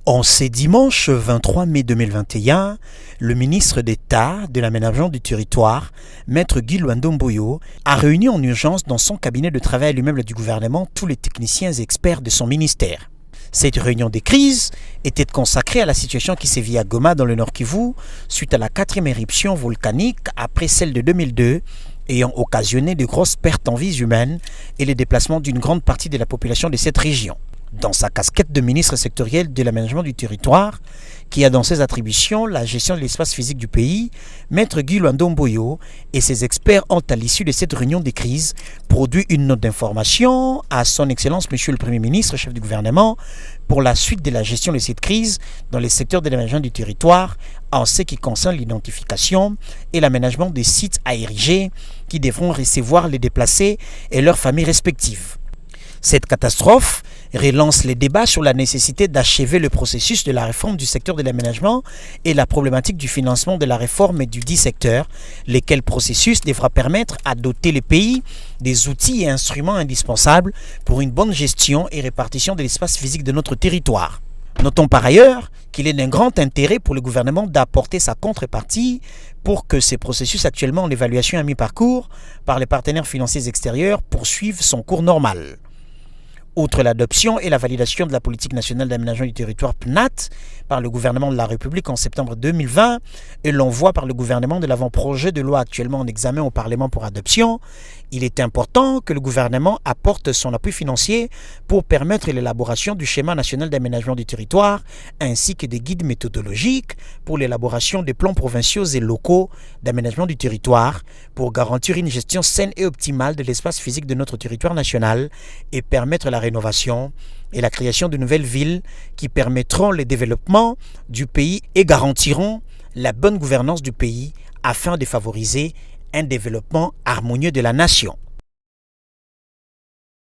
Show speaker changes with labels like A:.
A: En ce dimanche 23 mai 2021, le ministre d'État de l'Aménagement du Territoire, Maître Guy Luando-Mboyo, a réuni en urgence dans son cabinet de travail à l'immeuble du gouvernement tous les techniciens et experts de son ministère. Cette réunion de crise était consacrée à la situation qui sévit à Goma dans le Nord Kivu suite à la 4e éruption volcanique après celle de 2002 ayant occasionné de grosses pertes en vies humaines et le déplacement d'une grande partie de la population de cette région. Dans sa casquette de ministre sectoriel de l'aménagement du territoire, qui a dans ses attributions la gestion de l'espace physique du pays, Maître Guy Luando-Mboyo et ses experts ont, à l'issue de cette réunion de crise, produit une note d'information à son Excellence Monsieur le Premier ministre, chef du gouvernement, pour la suite de la gestion de cette crise dans les secteurs de l'aménagement du territoire en ce qui concerne l'identification et l'aménagement des sites à ériger qui devront recevoir les déplacés et leurs familles respectives. Cette catastrophe relance les débats sur la nécessité d'achever le processus de la réforme du secteur de l'aménagement et la problématique du financement de la réforme et du dit secteur, lesquels processus devra permettre à doter le pays des outils et instruments indispensables pour une bonne gestion et répartition de l'espace physique de notre territoire. Notons par ailleurs qu'il est d'un grand intérêt pour le gouvernement d'apporter sa contrepartie pour que ces processus actuellement en évaluation à mi-parcours par les partenaires financiers extérieurs poursuivent son cours normal. Outre l'adoption et la validation de la politique nationale d'aménagement du territoire PNAT par le gouvernement de la République en septembre 2020 et l'envoi par le gouvernement de l'avant-projet de loi actuellement en examen au Parlement pour adoption, il est important que le gouvernement apporte son appui financier pour permettre l'élaboration du schéma national d'aménagement du territoire ainsi que des guides méthodologiques pour l'élaboration des plans provinciaux et locaux d'aménagement du territoire pour garantir une gestion saine et optimale de l'espace physique de notre territoire national et permettre la rénovation et la création de nouvelles villes qui permettront le développement du pays et garantiront la bonne gouvernance du pays afin de favoriser un développement harmonieux de la nation.